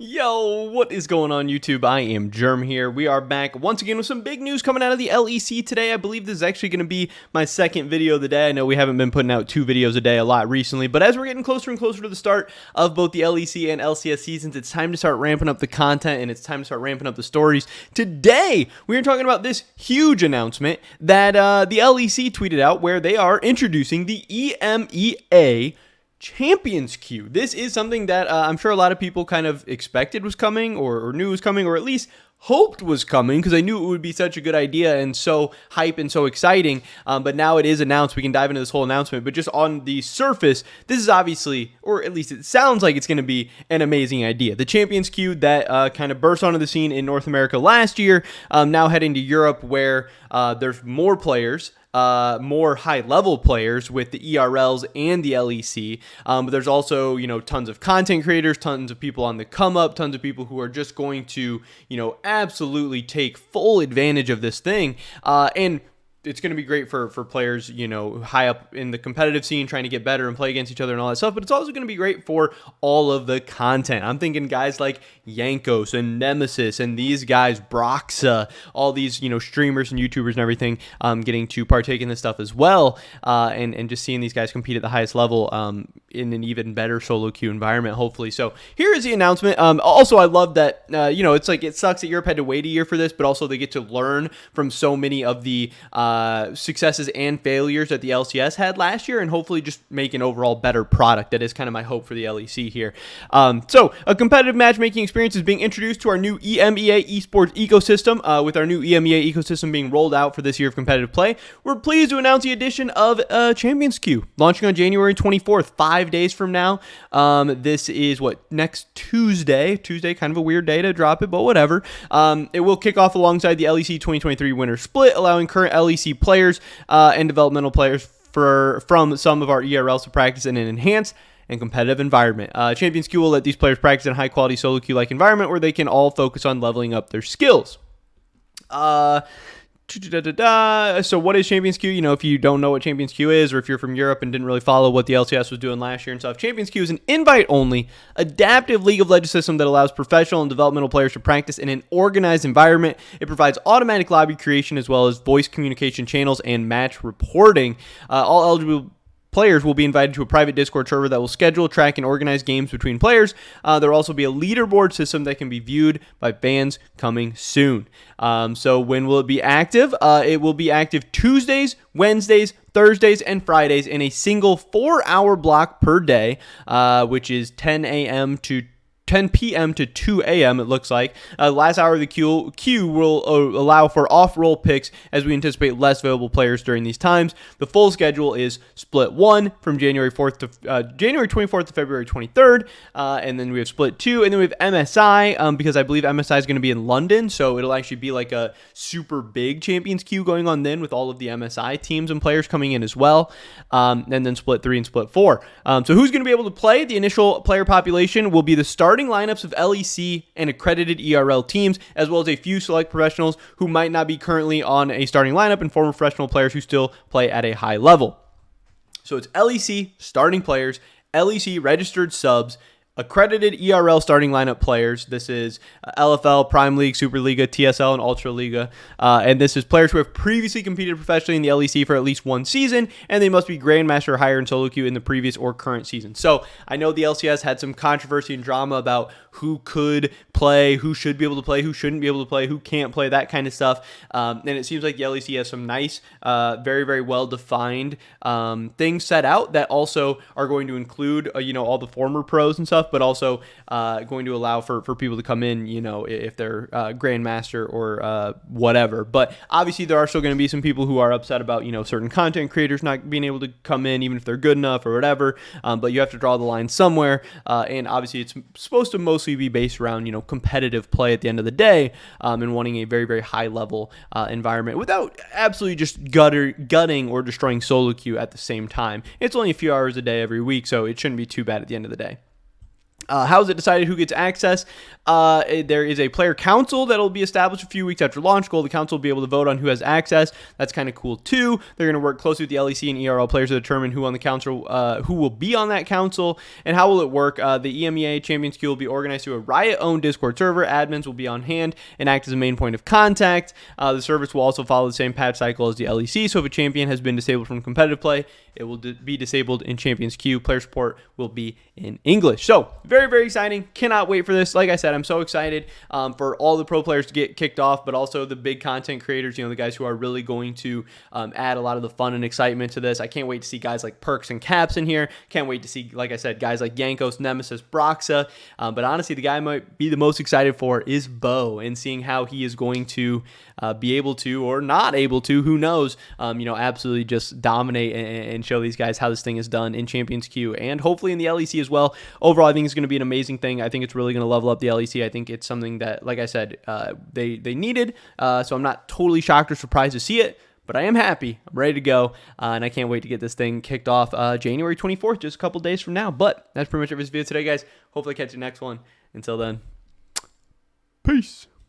Yo, what is going on YouTube? I am Germ here. We are back once again with some big news coming out of the LEC today. I believe this is actually going to be my second video of the day. I know we haven't been putting out 2 videos a day a lot recently, but as we're getting closer and closer to the start of both the LEC and LCS seasons, it's time to start ramping up the content and it's time to start ramping up the stories. Today, we are talking about this huge announcement that the LEC tweeted out where they are introducing the EMEA Champions Queue. This is something that I'm sure a lot of people kind of expected was coming or knew was coming, or at least hoped was coming, because I knew it would be such a good idea and so hype and so exciting. But now it is announced. We can dive into this whole announcement. But just on the surface, this is obviously, or at least it sounds like it's going to be an amazing idea. The Champions Queue that kind of burst onto the scene in North America last year, now heading to Europe, where there's more players. More high-level players with the ERLs and the LEC, but there's also, tons of content creators, tons of people on the come up, tons of people who are just going to, absolutely take full advantage of this thing, and it's going to be great for players, high up in the competitive scene, trying to get better and play against each other and all that stuff. But it's also going to be great for all of the content. I'm thinking guys like Jankos and Nemesis and these guys, Broxa, all these, streamers and YouTubers and everything, getting to partake in this stuff as well. And just seeing these guys compete at the highest level, in an even better solo queue environment, hopefully. So here is the announcement. Also, I love that, it's like, it sucks that Europe had to wait a year for this, but also they get to learn from so many of the, successes and failures that the LCS had last year, and hopefully just make an overall better product. That is kind of my hope for the LEC here. So a competitive matchmaking experience is being introduced to our new EMEA esports ecosystem. With our new EMEA ecosystem being rolled out for this year of competitive play, we're pleased to announce the addition of Champions Queue, launching on January 24th, 5 days from now. This is next Tuesday, kind of a weird day to drop it, but whatever. It will kick off alongside the LEC 2023 winner split, allowing current LEC players and developmental players from some of our ERLs to practice in an enhanced and competitive environment. Champions Queue will let these players practice in a high-quality solo queue-like environment where they can all focus on leveling up their skills. So what is Champions Queue? If you don't know what Champions Queue is, or if you're from Europe and didn't really follow what the LCS was doing last year and stuff, Champions Queue is an invite-only, adaptive League of Legends system that allows professional and developmental players to practice in an organized environment. It provides automatic lobby creation as well as voice communication channels and match reporting. All eligible players will be invited to a private Discord server that will schedule, track, and organize games between players. There will also be a leaderboard system that can be viewed by fans coming soon. So when will it be active? It will be active Tuesdays, Wednesdays, Thursdays, and Fridays in a single 4-hour block per day, which is 10 p.m. to 2 a.m. it looks like. Last hour of the queue will allow for off-roll picks as we anticipate less available players during these times. The full schedule is Split 1 from January 24th to February 23rd, and then we have Split 2, and then we have MSI, because I believe MSI is going to be in London, so it'll actually be like a super big Champions Queue going on then with all of the MSI teams and players coming in as well, and then Split 3 and Split 4. So who's going to be able to play? The initial player population will be the starting lineups of LEC and accredited ERL teams, as well as a few select professionals who might not be currently on a starting lineup and former professional players who still play at a high level. So it's LEC starting players, LEC registered subs, accredited ERL starting lineup players. This is LFL, Prime League, Superliga, TSL, and Ultra Liga. And this is players who have previously competed professionally in the LEC for at least one season, and they must be Grandmaster or higher in solo queue in the previous or current season. So I know the LCS had some controversy and drama about who could play, who should be able to play, who shouldn't be able to play, who can't play, that kind of stuff. And it seems like the LEC has some nice, very, very well-defined things set out that also are going to include, all the former pros and stuff, but also going to allow for people to come in, if they're Grandmaster or whatever. But obviously there are still going to be some people who are upset about, certain content creators not being able to come in, even if they're good enough or whatever. But you have to draw the line somewhere. And obviously it's supposed to mostly be based around, competitive play at the end of the day, and wanting a very, very high level environment without absolutely just gutting or destroying solo queue at the same time. It's only a few hours a day every week, so it shouldn't be too bad at the end of the day. How is it decided who gets access? There is a player council that will be established a few weeks after launch. Goal, the council will be able to vote on who has access. That's kind of cool too. They're going to work closely with the LEC and ERL players to determine who on the council, who will be on that council, and how will it work. The EMEA Champions Queue will be organized through a Riot-owned Discord server. Admins will be on hand and act as a main point of contact. The service will also follow the same patch cycle as the LEC. So if a champion has been disabled from competitive play, it will be disabled in Champions Queue. Player support will be in English. So very, very exciting. Cannot wait for this. Like I said, I'm so excited for all the pro players to get kicked off, but also the big content creators, the guys who are really going to add a lot of the fun and excitement to this. I can't wait to see guys like Perks and Caps in here. Can't wait to see, like I said, guys like Yankos, Nemesis, Broxa. But honestly, the guy I might be the most excited for is Bo, and seeing how he is going to be able to, or not able to, who knows, absolutely just dominate and show these guys how this thing is done in Champions Queue, and hopefully in the LEC as well. Overall, I think it's going to be an amazing thing. I think it's really going to level up the LEC. I think it's something that, like I said, they needed. So I'm not totally shocked or surprised to see it, but I am happy. I'm ready to go, and I can't wait to get this thing kicked off January 24th, just a couple days from now. But that's pretty much it for this video today, guys. Hopefully catch you next one. Until then, peace.